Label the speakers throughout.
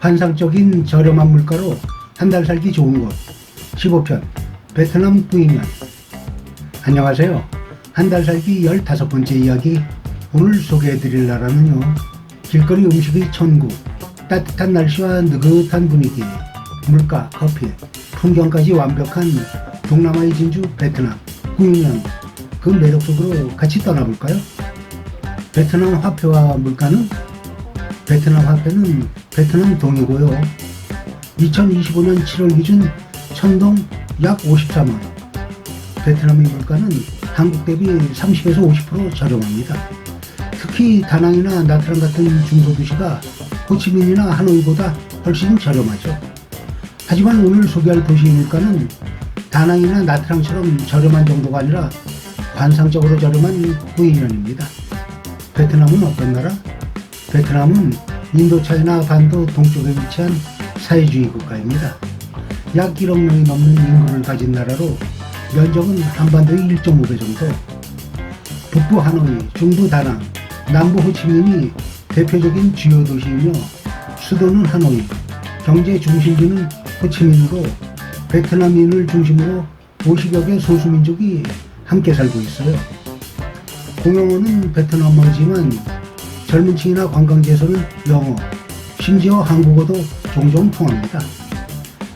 Speaker 1: 환상적인 저렴한 물가로 한 달 살기 좋은 곳 15편 베트남 구이면. 안녕하세요. 한 달 살기 15번째 이야기. 오늘 소개해드릴 나라는요, 길거리 음식의 천국, 따뜻한 날씨와 느긋한 분위기, 물가, 커피, 풍경까지 완벽한 동남아의 진주 베트남 구이면. 그 매력 속으로 같이 떠나볼까요? 베트남 화폐와 물가는? 베트남 화폐는 베트남 동이고요, 2025년 7월 기준 1000동 약 54만원. 베트남의 물가는 한국 대비 30에서 50% 저렴합니다. 특히 다낭이나 나트랑 같은 중소도시가 호치민이나 하노이보다 훨씬 저렴하죠. 하지만 오늘 소개할 도시의 물가는 다낭이나 나트랑처럼 저렴한 정도가 아니라 환상적으로 저렴한 구이면입니다. 베트남은 어떤 나라? 베트남은 인도차이나 반도 동쪽에 위치한 사회주의 국가입니다. 약 1억 명이 넘는 인구를 가진 나라로 면적은 한반도의 1.5배 정도. 북부 하노이, 중부 다낭, 남부 호치민이 대표적인 주요 도시이며 수도는 하노이, 경제 중심지는 호치민으로 베트남인을 중심으로 50여 개 소수민족이 함께 살고 있어요. 공용어는 베트남어지만 젊은 층이나 관광지에서는 영어, 심지어 한국어도 종종 통합니다.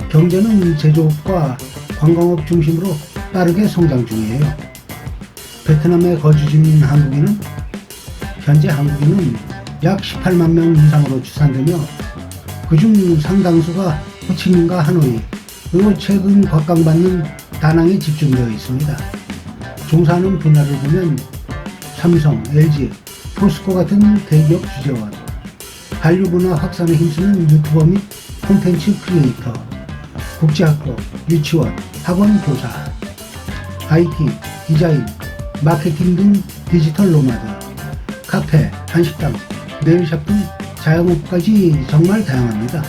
Speaker 1: 경제는 제조업과 관광업 중심으로 빠르게 성장 중이에요. 베트남의 거주 중인 한국인은 현재 한국인은 약 18만 명 이상으로 추산되며 그중 상당수가 호치민과 하노이, 그리고 최근 곽강받는 다낭에 집중되어 있습니다. 종사하는 분야를 보면 삼성, LG, 포스코 같은 대기업 주재원, 한류 문화 확산에 힘쓰는 유튜버 및 콘텐츠 크리에이터, 국제학교, 유치원, 학원 교사, IT, 디자인, 마케팅 등 디지털 노마드, 카페, 한식당, 네일샵 등 자영업까지 정말 다양합니다.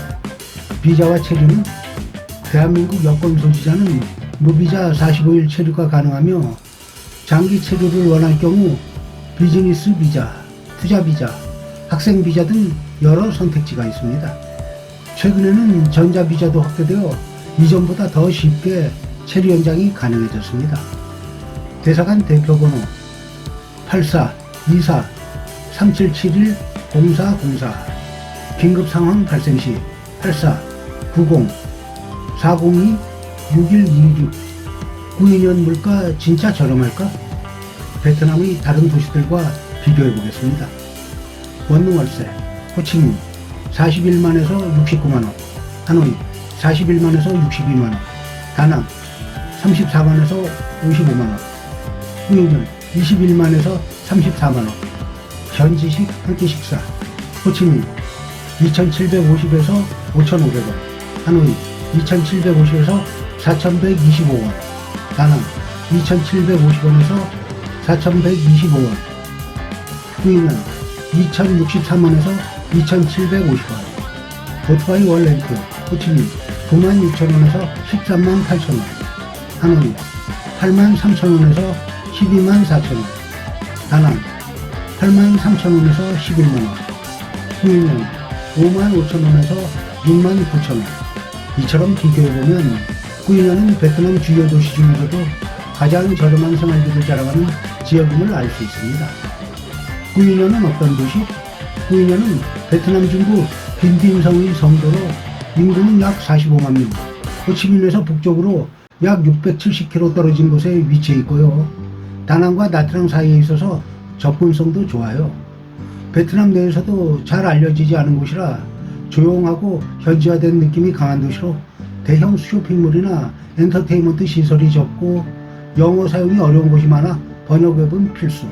Speaker 1: 비자와 체류는 대한민국 여권 소지자는 무비자 45일 체류가 가능하며 장기 체류를 원할 경우 비즈니스 비자, 투자 비자, 학생 비자 등 여러 선택지가 있습니다. 최근에는 전자 비자도 확대되어 이전보다 더 쉽게 체류 연장이 가능해졌습니다. 대사관 대표번호 842437710404, 긴급상황 발생 시 8490-402-6126. 구이면 물가 진짜 저렴할까? 베트남의 다른 도시들과 비교해 보겠습니다. 원룸월세 호치민 41만에서 69만원, 하노이 41만에서 62만원, 다낭 34만에서 55만원, 구이면 21만에서 34만원. 현지식 한 끼 식사 호치민 2,750에서 5,500원, 하노이 2,750에서 4,125원, 다낭 2,750원에서 4,125원, 구이면 2,063원에서 2,750원. 오토바이 월 렌트 호치민 96,000원에서 138,000원, 하노이 83,000원에서 124,000원, 다낭 83,000원에서 11만원, 구이면 55,000원에서 69,000원. 이처럼 비교해보면 구이면은 베트남 주요 도시 중에서도 가장 저렴한 생활비를 자랑하는 지역임을 알 수 있습니다. 구이면은 어떤 도시? 구이면은 베트남 중부 빈딘성의 성도로 인구는 약 45만 명, 호치민에서 북쪽으로 약 670km 떨어진 곳에 위치해 있고요. 다낭과 나트랑 사이에 있어서 접근성도 좋아요. 베트남 내에서도 잘 알려지지 않은 곳이라 조용하고 현지화된 느낌이 강한 도시로 대형 쇼핑몰이나 엔터테인먼트 시설이 적고 영어 사용이 어려운 곳이 많아 번역 앱은 필수.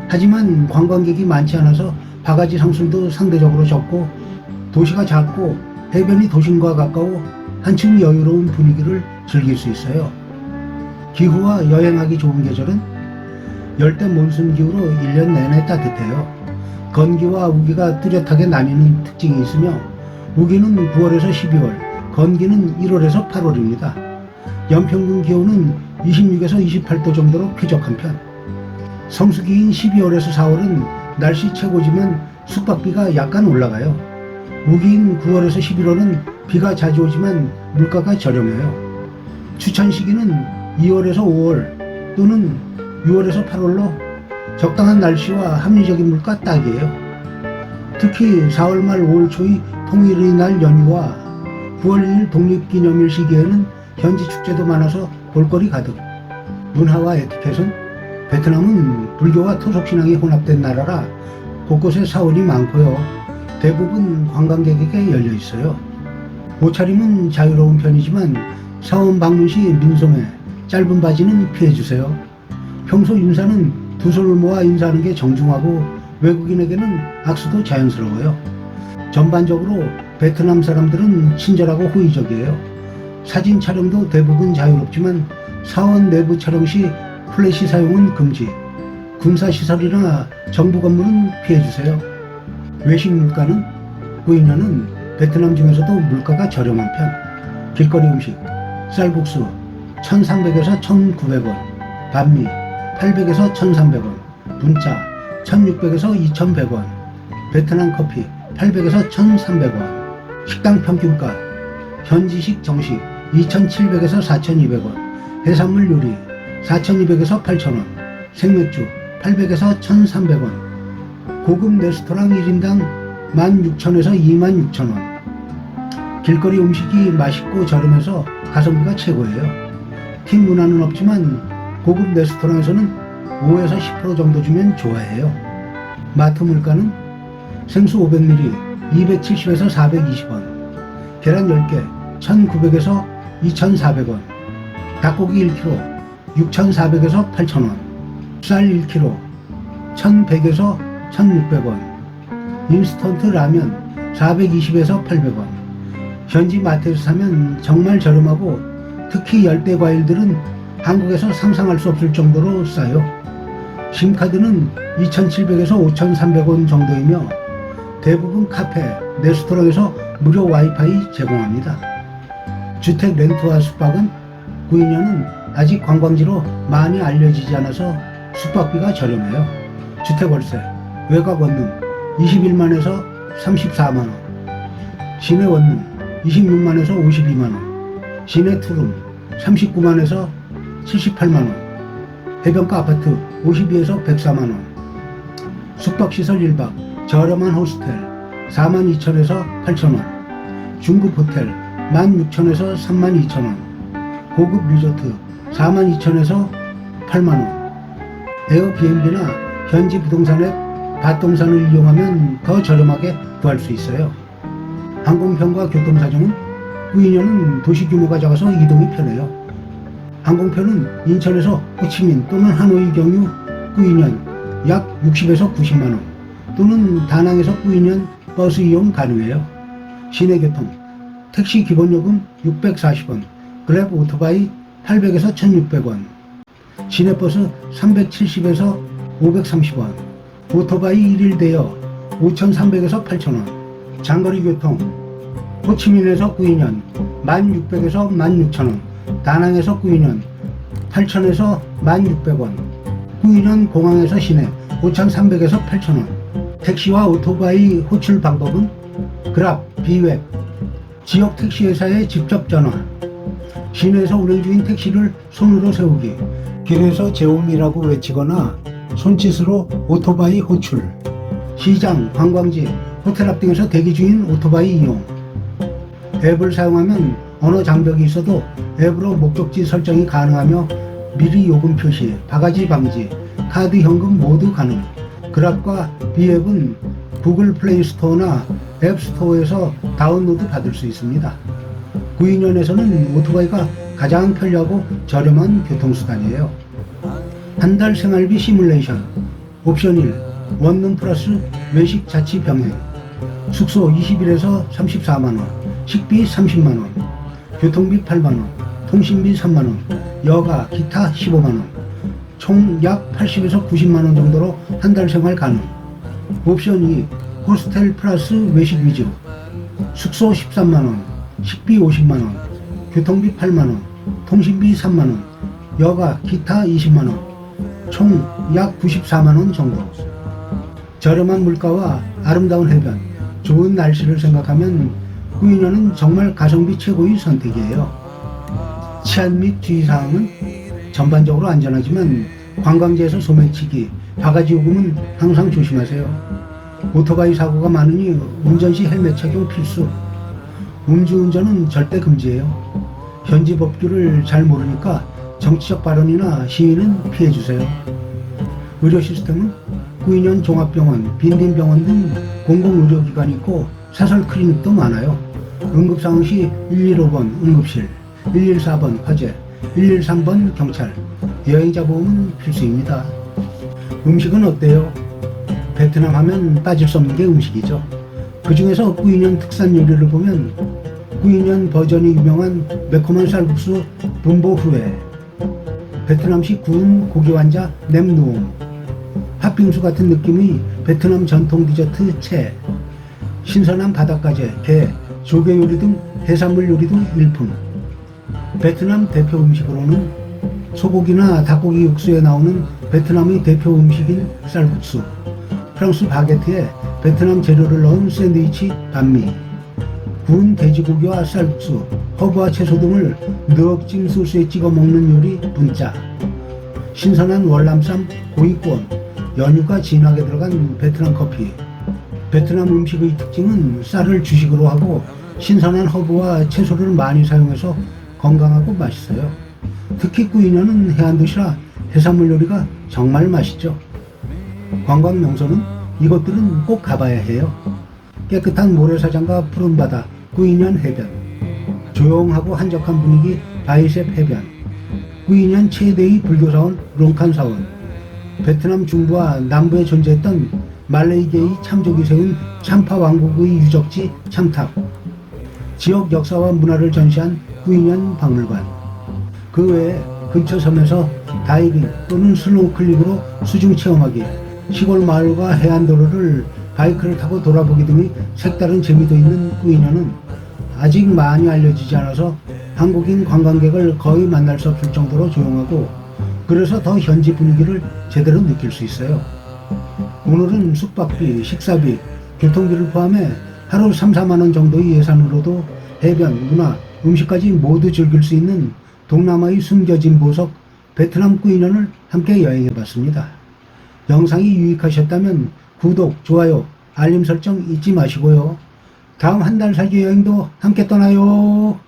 Speaker 1: 하지만 관광객이 많지 않아서 바가지 상술도 상대적으로 적고 도시가 작고 해변이 도심과 가까워 한층 여유로운 분위기를 즐길 수 있어요. 기후와 여행하기 좋은 계절은 열대 몬순 기후로 1년 내내 따뜻해요. 건기와 우기가 뚜렷하게 나뉘는 특징이 있으며 우기는 9월에서 12월, 건기는 1월에서 8월입니다. 연평균 기온은 26에서 28도 정도로 쾌적한 편. 성수기인 12월에서 4월은 날씨 최고지만 숙박비가 약간 올라가요. 우기인 9월에서 11월은 비가 자주 오지만 물가가 저렴해요. 추천 시기는 2월에서 5월 또는 6월에서 8월로 적당한 날씨와 합리적인 물가 딱이에요. 특히 4월 말 5월 초의 통일의 연휴와 9월 2일 독립기념일 시기에는 현지 축제도 많아서 볼거리 가득. 문화와 에티켓은 베트남은 불교와 토속신앙이 혼합된 나라라 곳곳에 사원이 많고요. 대부분 관광객에게 열려 있어요. 옷차림은 자유로운 편이지만 사원 방문 시 민소매, 짧은 바지는 피해주세요. 평소 인사는 두 손을 모아 인사하는 게 정중하고 외국인에게는 악수도 자연스러워요. 전반적으로 베트남 사람들은 친절하고 호의적이에요. 사진 촬영도 대부분 자유롭지만 사원 내부 촬영 시 플래시 사용은 금지. 군사시설이나 정부 건물은 피해주세요. 외식 물가는 구이년은 베트남 중에서도 물가가 저렴한 편. 길거리 음식, 쌀국수 1,300에서 1,900원, 반미 800에서 1,300원, 분짜 1,600에서 2,100원, 베트남 커피 800에서 1,300원. 식당 평균가 현지식 정식 2,700에서 4,200원, 해산물 요리 4,200에서 8,000원, 생맥주 800에서 1,300원, 고급 레스토랑 1인당 16,000에서 26,000원. 길거리 음식이 맛있고 저렴해서 가성비가 최고예요. 팁 문화는 없지만 고급 레스토랑에서는 5에서 10% 정도 주면 좋아해요. 마트 물가는 생수 500ml 270에서 420원, 계란 10개 1,900에서 2,400원, 닭고기 1kg 6,400에서 8,000원, 쌀 1kg 1,100에서 1,600원, 인스턴트 라면 420에서 800원. 현지 마트에서 사면 정말 저렴하고 특히 열대 과일들은 한국에서 상상할 수 없을 정도로 싸요. 심카드는 2,700에서 5,300원 정도이며 대부분 카페, 레스토랑에서 무료 와이파이 제공합니다. 주택 렌트와 숙박은 구인년은 아직 관광지로 많이 알려지지 않아서 숙박비가 저렴해요. 주택 월세, 외곽 원룸 21만에서 34만원, 시내 원룸 26만에서 52만원, 시내 투룸 39만에서 78만원, 해변가 아파트 52에서 104만원, 숙박시설 1박, 저렴한 호스텔 42,000에서 8,000원, 중급 호텔 16,000에서 32,000원, 고급 리조트 42,000에서 8만원. 에어비앤비나 현지 부동산 앱 밭동산을 이용하면 더 저렴하게 구할 수 있어요. 항공편과 교통사정은 구인년은 도시 규모가 작아서 이동이 편해요. 항공편은 인천에서 호치민 또는 하노이 경유 구인년 약 60에서 90만원 또는 다낭에서 구인년 버스 이용 가능해요. 시내교통 택시 기본요금 640원, 그랩 오토바이 800에서 1,600원, 시내버스 370에서 530원, 오토바이 1일 대여 5,300에서 8,000원, 장거리 교통 호치민에서 구인년 1,600에서 16,000원, 다낭에서 구인년 8,000에서 1,600원, 구인년 공항에서 시내 5,300에서 8,000원. 택시와 오토바이 호출 방법은 그랍, 비웹, 지역 택시회사에 직접 전화, 시내에서 운행 중인 택시를 손으로 세우기, 길에서 제옴이라고 외치거나 손짓으로 오토바이 호출, 시장, 관광지, 호텔 앞 등에서 대기 중인 오토바이 이용. 앱을 사용하면 언어 장벽이 있어도 앱으로 목적지 설정이 가능하며 미리 요금 표시, 바가지 방지, 카드 현금 모두 가능. 그랍과 비앱은 구글 플레이 스토어나 앱 스토어에서 다운로드 받을 수 있습니다. 구인년에서는 오토바이가 가장 편리하고 저렴한 교통수단이에요. 한 달 생활비 시뮬레이션. 옵션 1. 원룸 플러스 외식 자치 병행. 숙소 20일에서 34만원, 식비 30만원, 교통비 8만원, 통신비 3만원, 여가, 기타 15만원, 총 약 80에서 90만원 정도로 한 달 생활 가능. 옵션 2. 호스텔 플러스 외식 위주. 숙소 13만원, 식비 50만원, 교통비 8만원, 통신비 3만원, 여가, 기타 20만원, 총 약 94만원 정도. 저렴한 물가와 아름다운 해변, 좋은 날씨를 생각하면 꾸이년은 정말 가성비 최고의 선택이에요. 치안 및 주의사항은 전반적으로 안전하지만 관광지에서 소매치기, 바가지 요금은 항상 조심하세요. 오토바이 사고가 많으니 운전 시 헬멧 착용 필수. 음주운전은 절대 금지예요. 현지 법규를 잘 모르니까 정치적 발언이나 시위는 피해주세요. 의료 시스템은 꾸이년 종합병원, 빈딘병원 등 공공의료기관이 있고 사설 클리닉도 많아요. 응급상황 시 115번 응급실, 114번 화재, 113번 경찰, 여행자 보험은 필수입니다. 음식은 어때요? 베트남 하면 빠질 수 없는 게 음식이죠. 그 중에서 꾸이년 특산 요리를 보면 꾸이년 버전이 유명한 매콤한 쌀국수 분보후에, 베트남식 구운 고기 완자 냄누옹, 팥빙수 같은 느낌의 베트남 전통 디저트 채, 신선한 바닷가재, 게, 조개 요리 등 해산물 요리도 일품. 베트남 대표 음식으로는 소고기나 닭고기 육수에 나오는 베트남의 대표 음식인 쌀국수, 프랑스 바게트에 베트남 재료를 넣은 샌드위치 반미, 구운 돼지고기와 쌀국수, 허브와 채소 등을 넉찜 소스에 찍어 먹는 요리 분짜, 신선한 월남쌈 고이권, 연유가 진하게 들어간 베트남 커피. 베트남 음식의 특징은 쌀을 주식으로 하고 신선한 허브와 채소를 많이 사용해서 건강하고 맛있어요. 특히 꾸이년은 해안도시라 해산물 요리가 정말 맛있죠. 관광 명소는 이것들은 꼭 가봐야 해요. 깨끗한 모래사장과 푸른 바다, 꾸이년 해변, 조용하고 한적한 분위기 바이셉 해변, 꾸이년 최대의 불교사원 롱칸 사원, 베트남 중부와 남부에 존재했던 말레이계의 참족이 세운 참파 왕국의 유적지 참탑, 지역 역사와 문화를 전시한 꾸이년 박물관, 그 외에 근처 섬에서 다이빙 또는 스노클링으로 수중 체험하기, 시골 마을과 해안도로를 바이크를 타고 돌아보기 등의 색다른 재미도 있는 꾸이년은 아직 많이 알려지지 않아서 한국인 관광객을 거의 만날 수 없을 정도로 조용하고, 그래서 더 현지 분위기를 제대로 느낄 수 있어요. 오늘은 숙박비, 식사비, 교통비를 포함해 하루 3, 4만 원 정도의 예산으로도 해변, 문화, 음식까지 모두 즐길 수 있는 동남아의 숨겨진 보석 베트남 꾸이년을 함께 여행해봤습니다. 영상이 유익하셨다면 구독, 좋아요, 알림 설정 잊지 마시고요. 다음 한 달 살기 여행도 함께 떠나요.